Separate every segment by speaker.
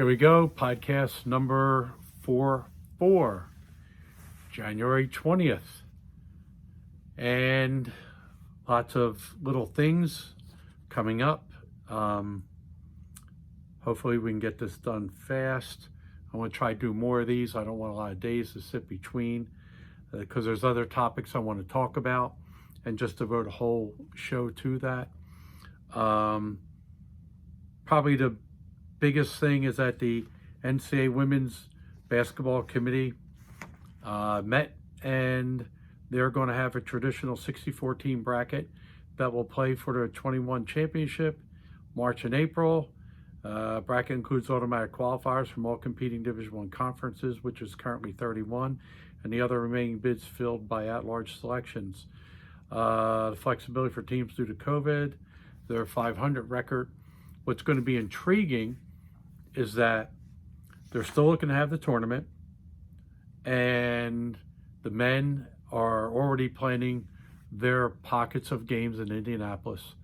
Speaker 1: Here we go, podcast number 44, January 20th. And lots of little things coming up. Hopefully we can get this done fast. I want to try to do more of these. I don't want a lot of days to sit between because there's other topics I want to talk about and just devote a whole show to that. Probably the biggest thing is that the NCAA Women's Basketball Committee met, and they're going to have a traditional 64-team bracket that will play for the 21 championship, March and April. Bracket includes automatic qualifiers from all competing Division I conferences, which is currently 31, and the other remaining bids filled by at-large selections. The flexibility for teams due to COVID, their 500 record. What's going to be intriguing is that they're still looking to have the tournament, and the men are already planning their pockets of games in Indianapolis.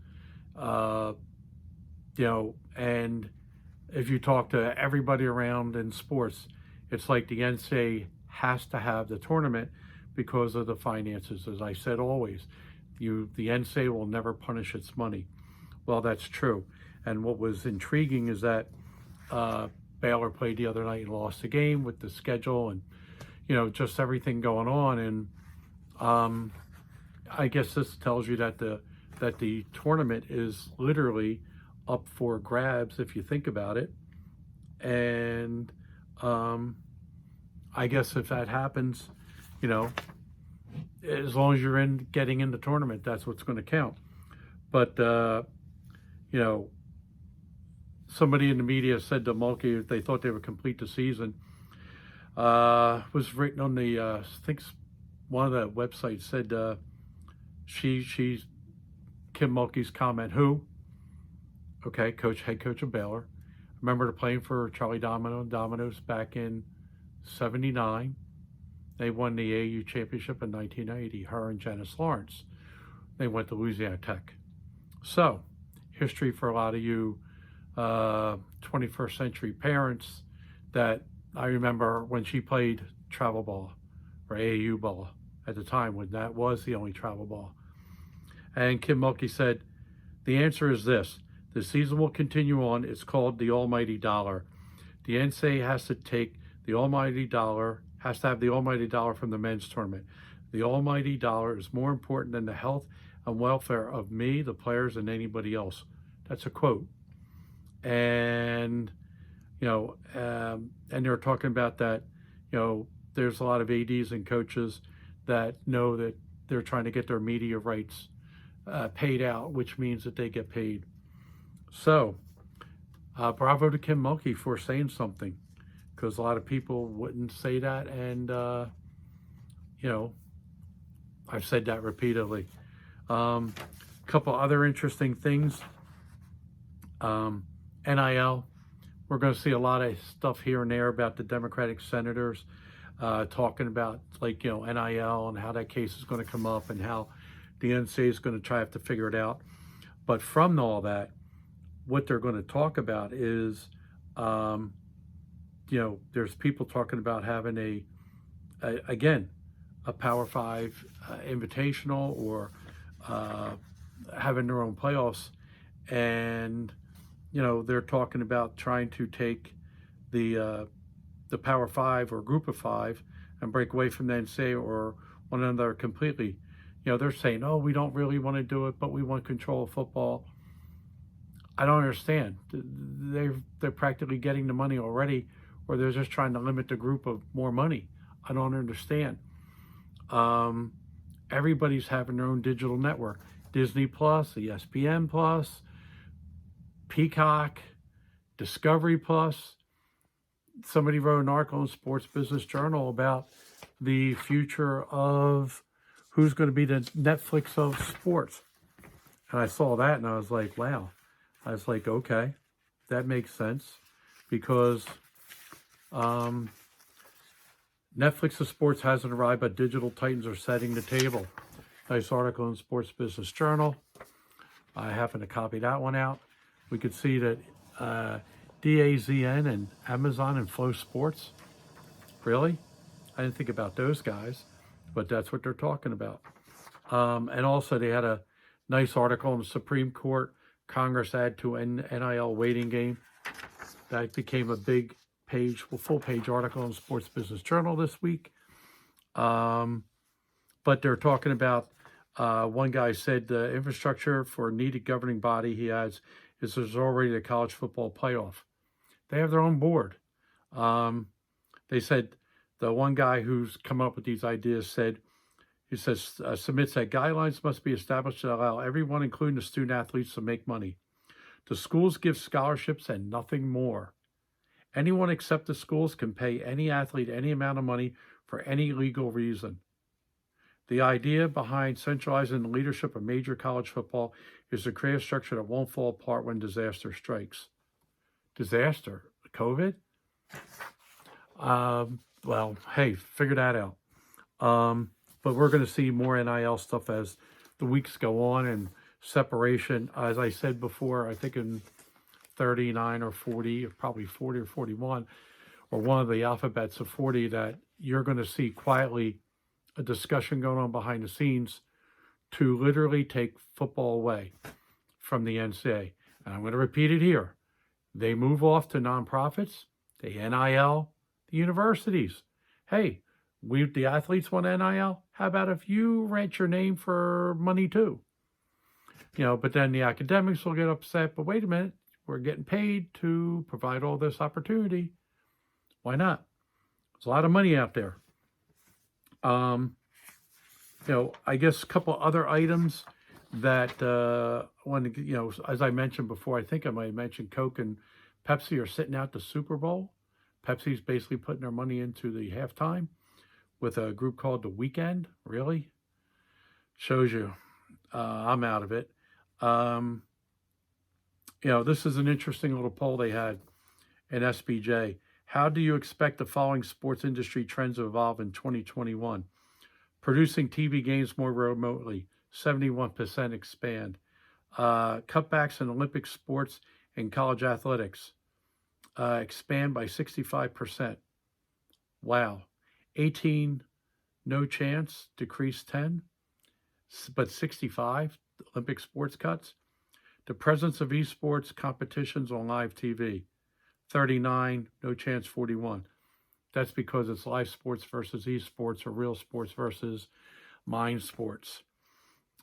Speaker 1: And if you talk to everybody around in sports, it's like the NCAA has to have the tournament because of the finances. As I said always, the NCAA will never punish its money. Well, that's true. And what was intriguing is that Baylor played the other night and lost the game with the schedule and, just everything going on. And I guess this tells you that the tournament is literally up for grabs if you think about it. And I guess if that happens, as long as you're getting in the tournament, that's what's going to count. But somebody in the media said to Mulkey they thought they would complete the season. Was written on the I think one of the websites said she's Kim Mulkey's comment. Who? Okay, head coach of Baylor. I remember playing for Charlie Domino's back in '79. They won the AAU championship in 1980. Her and Janice Lawrence. They went to Louisiana Tech. So, history for a lot of you 21st century parents that I remember when she played travel ball or AAU ball at the time when that was the only travel ball. And Kim Mulkey said, the answer is this. The season will continue on. It's called the almighty dollar. The NCAA has to have the almighty dollar from the men's tournament. The almighty dollar is more important than the health and welfare of me, the players, and anybody else. That's a quote. And, and they're talking about that, there's a lot of ADs and coaches that know that they're trying to get their media rights paid out, which means that they get paid. So, bravo to Kim Mulkey for saying something, because a lot of people wouldn't say that. And, I've said that repeatedly. Couple other interesting things. NIL, we're going to see a lot of stuff here and there about the Democratic senators talking about NIL and how that case is going to come up and how the NCAA is going to have to figure it out. But from all that, what they're going to talk about is, there's people talking about having a Power 5 invitational or having their own playoffs. And, they're talking about trying to take the Power 5 or Group of 5 and break away from the NCAA or one another completely. They're saying, oh, we don't really want to do it, but we want control of football. I don't understand. They're practically getting the money already, or they're just trying to limit the group of more money. I don't understand. Everybody's having their own digital network. Disney Plus, ESPN Plus, Peacock, Discovery Plus. Somebody wrote an article in Sports Business Journal about the future of who's going to be the Netflix of sports. And I saw that and I was like, wow. I was like, okay, that makes sense, because Netflix of sports hasn't arrived, but digital titans are setting the table. Nice article in Sports Business Journal. I happen to copy that one out. We could see that DAZN and Amazon and Flow Sports. Really? I didn't think about those guys, but that's what they're talking about. And also, they had a nice article in the Supreme Court. Congress add to NIL waiting game. That became a big page, full page article in Sports Business Journal this week. But they're talking about, one guy said the infrastructure for a needed governing body he has is there's already a college football playoff. They have their own board. They said the one guy who's come up with these ideas said, he says, submits that guidelines must be established to allow everyone, including the student athletes, to make money. The schools give scholarships and nothing more. Anyone except the schools can pay any athlete any amount of money for any legal reason. The idea behind centralizing the leadership of major college football is to create a structure that won't fall apart when disaster strikes. Disaster? COVID? Well, hey, figure that out. But we're going to see more NIL stuff as the weeks go on, and separation. As I said before, I think in 39 or 40, or probably 40 or 41, or one of the alphabets of 40, that you're going to see quietly a discussion going on behind the scenes to literally take football away from the NCAA. And I'm going to repeat it here. They move off to nonprofits, they NIL the universities. Hey, the athletes want NIL. How about if you rent your name for money too? But then the academics will get upset. But wait a minute, we're getting paid to provide all this opportunity. Why not? There's a lot of money out there. I guess a couple other items that as I mentioned before, I think I might have mentioned Coke and Pepsi are sitting out the Super Bowl. Pepsi's basically putting their money into the halftime with a group called The Weeknd. Really? Shows you. I'm out of it. This is an interesting little poll they had in SBJ. How do you expect the following sports industry trends to evolve in 2021? Producing TV games more remotely, 71% expand. Cutbacks in Olympic sports and college athletics, expand by 65%. Wow. 18, no chance, decrease 10, but 65, Olympic sports cuts. The presence of esports competitions on live TV, 39, no chance, 41. That's because it's live sports versus esports, or real sports versus mind sports.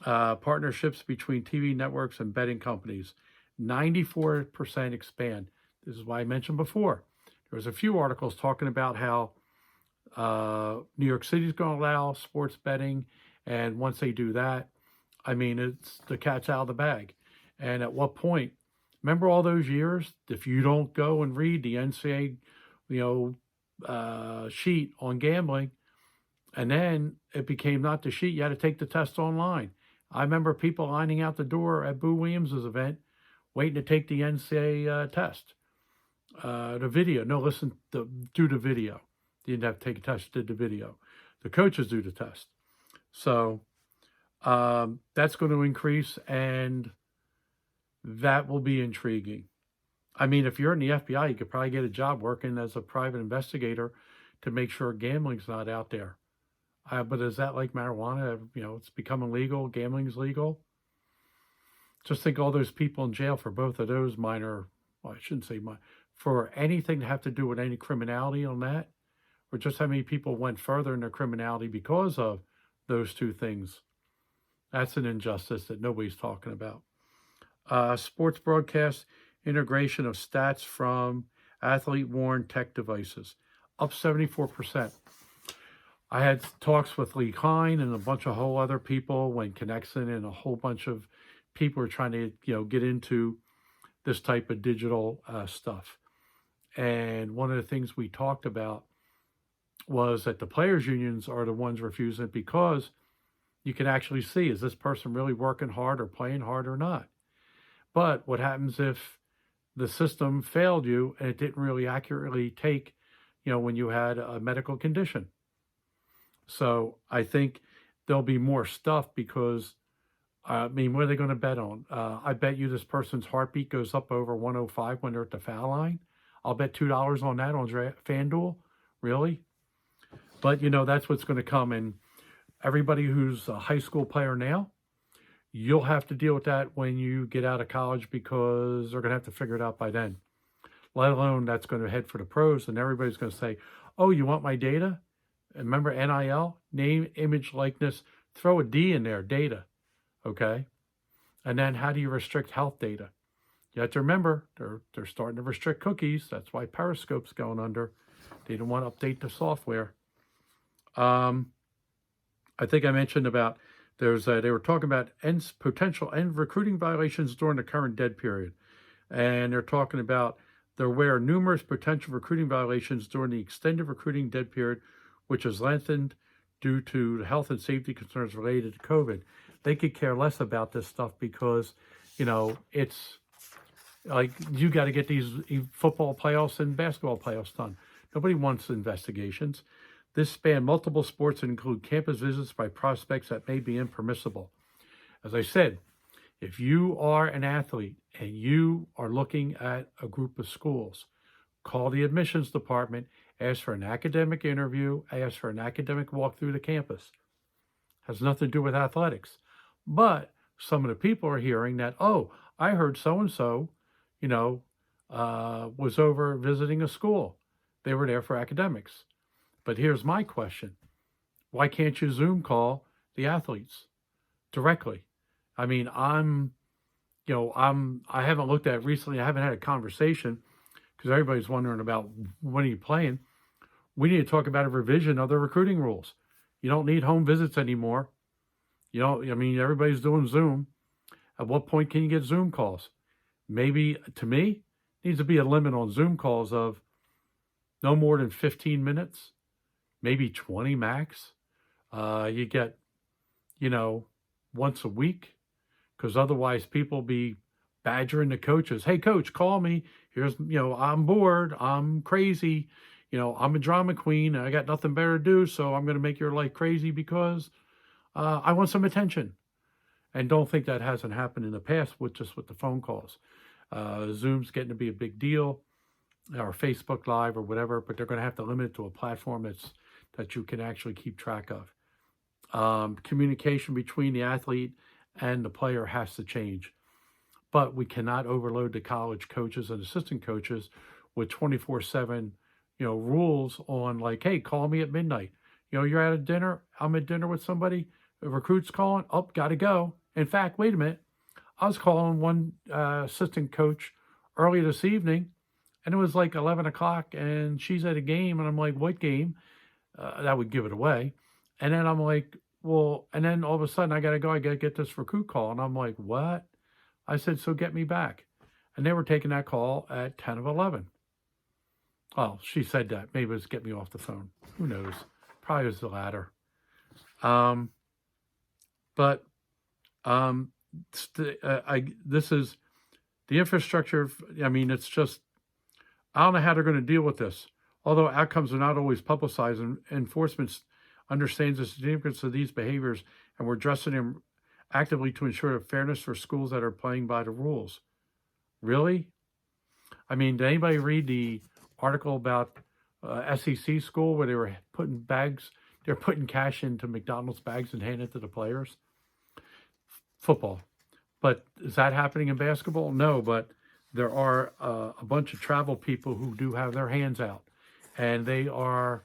Speaker 1: Partnerships between TV networks and betting companies, 94% expand. This is why I mentioned before. There was a few articles talking about how New York City is going to allow sports betting, and once they do that, it's the cat's out of the bag. And at what point? Remember all those years? If you don't go and read the NCAA, sheet on gambling, and then it became not the sheet. You had to take the test online. I remember people lining out the door at Boo Williams's event, waiting to take the NCAA test. The video. No, do the video. You didn't have to take a test, did the video. The coaches do the test. So that's going to increase, and that will be intriguing. If you're in the FBI, you could probably get a job working as a private investigator to make sure gambling's not out there. But is that like marijuana? It's becoming legal. Gambling's legal. Just think all those people in jail for both of those minor, well, I shouldn't say minor, for anything to have to do with any criminality on that, or just how many people went further in their criminality because of those two things. That's an injustice that nobody's talking about. Sports broadcast integration of stats from athlete-worn tech devices, up 74%. I had talks with Lee Klein and a bunch of whole other people when Connexon and a whole bunch of people are trying to, get into this type of digital stuff. And one of the things we talked about was that the players' unions are the ones refusing it because you can actually see, is this person really working hard or playing hard or not? But what happens if the system failed you and it didn't really accurately take, when you had a medical condition? So I think there'll be more stuff because I mean, what are they going to bet on? I bet you this person's heartbeat goes up over 105 when they're at the foul line. I'll bet $2 on that on FanDuel. Really? But, that's what's going to come. And everybody who's a high school player now, you'll have to deal with that when you get out of college because they're going to have to figure it out by then. Let alone that's going to head for the pros, and everybody's going to say, oh, you want my data? And remember NIL? Name, image, likeness. Throw a D in there, data. Okay? And then how do you restrict health data? You have to remember, they're starting to restrict cookies. That's why Periscope's going under. They don't want to update the software. I think I mentioned about they were talking about potential recruiting violations during the current dead period. And they're talking about there were numerous potential recruiting violations during the extended recruiting dead period, which has lengthened due to the health and safety concerns related to COVID. They could care less about this stuff because, it's like you got to get these football playoffs and basketball playoffs done. Nobody wants investigations. This spanned multiple sports and include campus visits by prospects that may be impermissible. As I said, if you are an athlete and you are looking at a group of schools, call the admissions department, ask for an academic interview, ask for an academic walk through the campus. Has nothing to do with athletics. But some of the people are hearing that, oh, I heard so-and-so, was over visiting a school. They were there for academics. But here's my question. Why can't you Zoom call the athletes directly? I mean, I haven't looked at it recently. I haven't had a conversation because everybody's wondering about when are you playing. We need to talk about a revision of the recruiting rules. You don't need home visits anymore. Everybody's doing Zoom. At what point can you get Zoom calls? Maybe, to me, needs to be a limit on Zoom calls of no more than 15 minutes, maybe 20 max. You get, once a week, because otherwise people be badgering the coaches. Hey, coach, call me. Here's, I'm bored. I'm crazy. I'm a drama queen. I got nothing better to do, so I'm going to make your life crazy because I want some attention. And don't think that hasn't happened in the past with the phone calls. Zoom's getting to be a big deal, or Facebook Live or whatever, but they're going to have to limit it to a platform that you can actually keep track of. Communication between the athlete and the player has to change. But we cannot overload the college coaches and assistant coaches with 24/7, rules on like, hey, call me at midnight. You're at a dinner. I'm at dinner with somebody. A recruit's calling. Oh, got to go. In fact, wait a minute. I was calling one assistant coach early this evening, and it was like 11 o'clock, and she's at a game, and I'm like, what game? That would give it away. And then I'm like, well, and then all of a sudden I got to go. I got to get this recruit call. And I'm like, what? I said, so get me back. And they were taking that call at 10 of 11. Well, she said that. Maybe it was get me off the phone. Who knows? Probably was the latter. This is the infrastructure. It's just, I don't know how they're going to deal with this. Although outcomes are not always publicized, and enforcement understands the significance of these behaviors, and we're addressing them actively to ensure fairness for schools that are playing by the rules. Really? Did anybody read the article about SEC school where they were putting cash into McDonald's bags and handing it to the players? Football. But is that happening in basketball? No, but there are a bunch of travel people who do have their hands out, and they are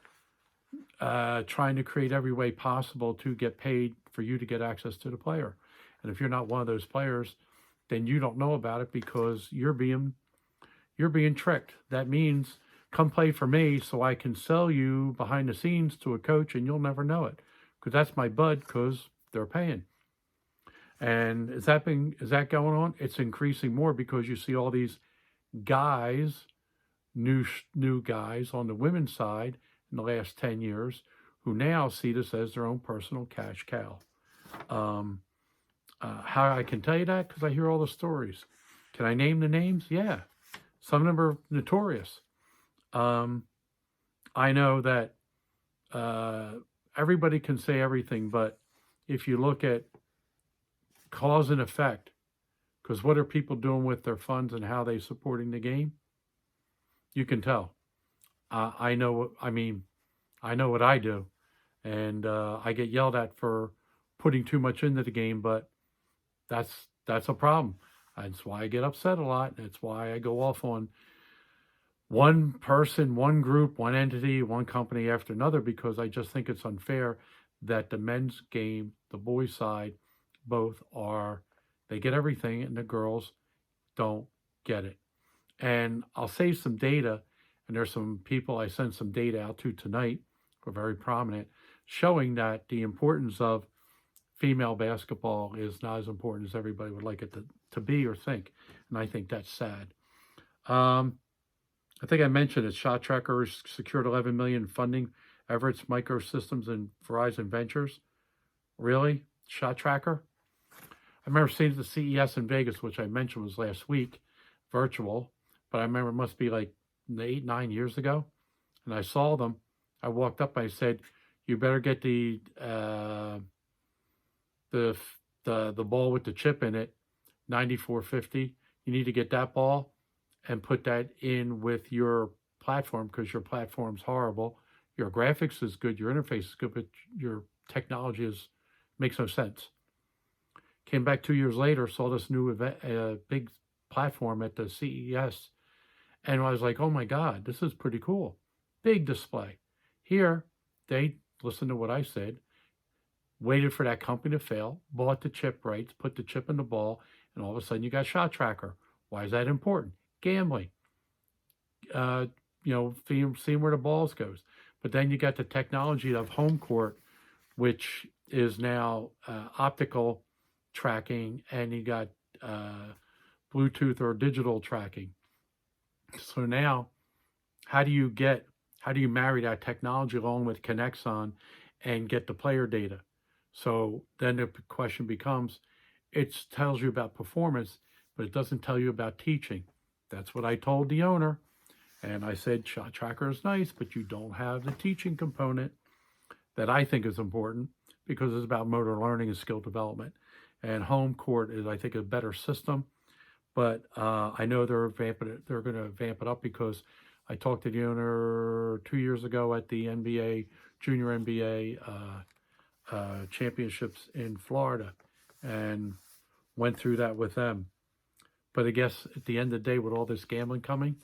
Speaker 1: trying to create every way possible to get paid for you to get access to the player. And if you're not one of those players, then you don't know about it because you're being tricked. That means come play for me so I can sell you behind the scenes to a coach and you'll never know it because that's my bud because they're paying. And is that going on? It's increasing more because you see all these guys, new guys on the women's side in the last 10 years who now see this as their own personal cash cow. How I can tell you that? Because I hear all the stories. Can I name the names? Yeah. Some of them are notorious. I know that everybody can say everything, but if you look at cause and effect. Because what are people doing with their funds and how they supporting the game? You can tell. I know. I mean, I know what I do, and I get yelled at for putting too much into the game. But that's a problem. That's why I get upset a lot. That's why I go off on one person, one group, one entity, one company after another, because I just think it's unfair that the men's game, the boys' side, both are, they get everything and the girls don't get it. And I'll save some data, and there's some people I sent some data out to tonight who are very prominent, showing that the importance of female basketball is not as important as everybody would like it to be or think. And I think that's sad. I think I mentioned it. Shot Tracker secured $11 million funding Everett's Microsystems and Verizon Ventures. Really? Shot Tracker? I remember seeing the CES in Vegas, which I mentioned was last week, virtual, but I remember it must be like 8-9 years ago. And I saw them. I walked up. I said, "You better get the ball with the chip in it, 9450. You need to get that ball and put that in with your platform, because your platform's horrible. Your graphics is good, your interface is good, but your technology makes no sense." Came back 2 years later, saw this new event, big platform at the CES, and I was like, "Oh my God, this is pretty cool." Big display. Here, they listened to what I said, waited for that company to fail, bought the chip rights, put the chip in the ball, and all of a sudden you got Shot Tracker. Why is that important? Gambling. Seeing where the balls goes. But then you got the technology of home court, which is now optical tracking, and you got Bluetooth or digital tracking. So now, how do you marry that technology along with Connexon and get the player data? So then the question becomes, it tells you about performance, but it doesn't tell you about teaching. That's what I told the owner. And I said, Shot Tracker is nice, but you don't have the teaching component that I think is important, because it's about motor learning and skill development. And home court is, I think, a better system. But I know they're going to vamp it up, because I talked to the owner 2 years ago at the Junior NBA championships in Florida, and went through that with them. But I guess at the end of the day, with all this gambling coming,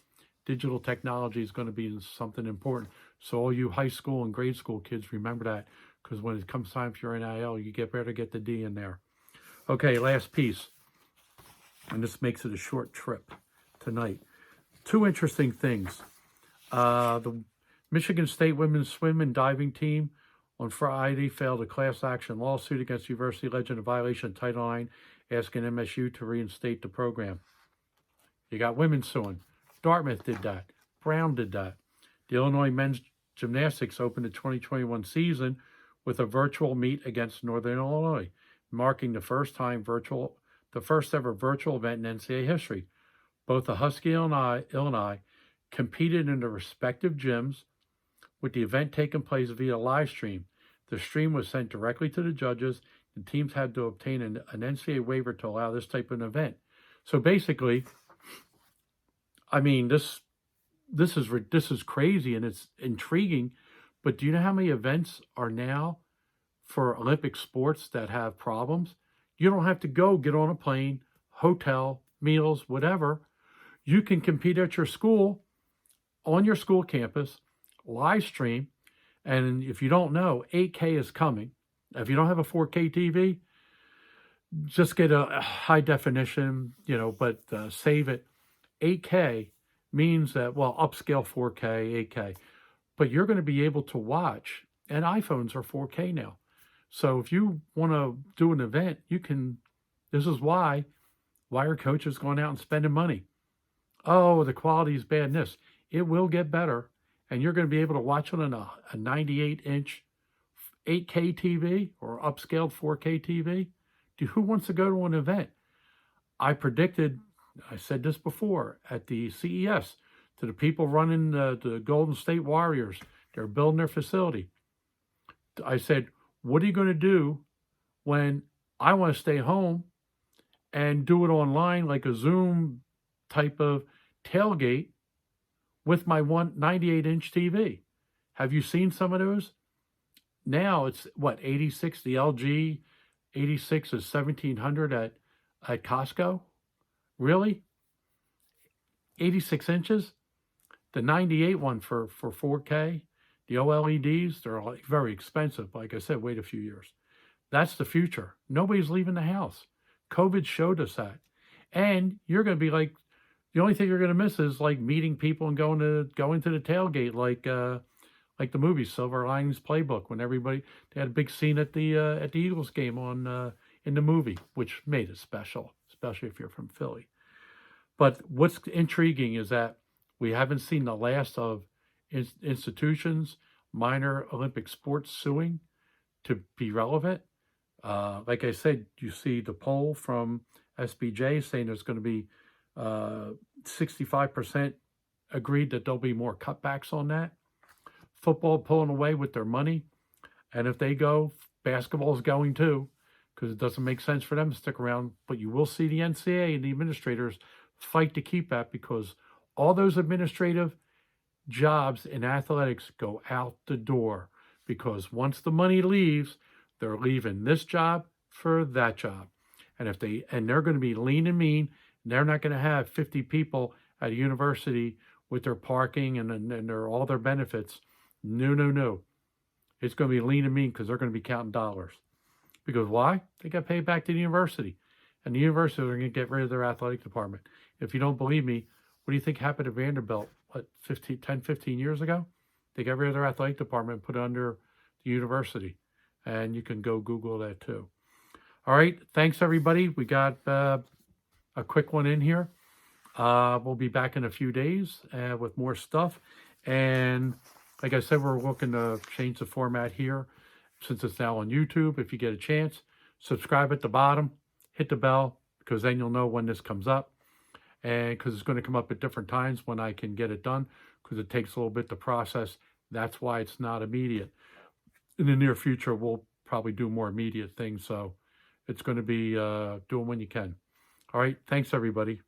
Speaker 1: digital technology is going to be something important. So all you high school and grade school kids, remember that, because when it comes time for your NIL, you better get the D in there. Okay, last piece. And this makes it a short trip tonight. Two interesting things. The Michigan State women's swim and diving team on Friday filed a class action lawsuit against University Legend in violation of Title IX, asking MSU to reinstate the program. You got women suing. Dartmouth did that. Brown did that. The Illinois men's gymnastics opened the 2021 season with a virtual meet against Northern Illinois, marking the first ever virtual event in NCAA history. Both the Husky Illinois competed in their respective gyms, with the event taking place via live stream. The stream was sent directly to the judges, and teams had to obtain an NCAA waiver to allow this type of an event. So basically, I mean, this is crazy, and it's intriguing. But do you know how many events are now for Olympic sports that have problems? You don't have to go get on a plane, hotel, meals, whatever. You can compete at your school, on your school campus, live stream. And if you don't know, 8K is coming. If you don't have a 4K TV, just get a high definition, but save it. 8K means that, well, upscale 4K, 8K. But you're going to be able to watch, and iPhones are 4K now. So if you want to do an event, you can. This is why are coaches going out and spending money? Oh, the quality is bad in this. It will get better, and you're going to be able to watch it on a 98-inch 8K TV or upscaled 4K TV. Who wants to go to an event? I said this before at the CES, to the people running the Golden State Warriors. They're building their facility. I said, what are you going to do when I want to stay home and do it online like a Zoom type of tailgate with my 198-inch TV. Have you seen some of those? Now it's what, 86, the LG 86 is 1700 at Costco. Really? 86 inches? The 98 one for 4K, the OLEDs, they're like very expensive. Like I said, wait a few years. That's the future. Nobody's leaving the house. COVID showed us that. And you're going to be like, the only thing you're going to miss is like meeting people and going to the tailgate, like the movie Silver Linings Playbook, when everybody, they had a big scene at the Eagles game on in the movie, which made it special, especially if you're from Philly. But what's intriguing is that we haven't seen the last of institutions, minor Olympic sports suing to be relevant. Like I said, you see the poll from SBJ saying there's going to be 65% agreed that there'll be more cutbacks on that. Football pulling away with their money. And if they go, basketball is going too, because it doesn't make sense for them to stick around. But you will see the NCAA and the administrators fight to keep that, because all those administrative jobs in athletics go out the door, because once the money leaves, they're leaving this job for that job. And they're going to be lean and mean, and they're not going to have 50 people at a university with their parking and all their benefits. No. It's going to be lean and mean, because they're going to be counting dollars. Because why? They got paid back to the university. And the university are going to get rid of their athletic department. If you don't believe me, what do you think happened to Vanderbilt, 10, 15 years ago? They got rid of their athletic department and put it under the university. And you can go Google that too. All right. Thanks, everybody. We got a quick one in here. We'll be back in a few days with more stuff. And like I said, we're looking to change the format here since it's now on YouTube. If you get a chance, subscribe at the bottom, hit the bell, because then you'll know when this comes up. And because it's going to come up at different times when I can get it done, because it takes a little bit to process. That's why it's not immediate. In the near future, we'll probably do more immediate things. So it's going to be doing when you can. All right. Thanks, everybody.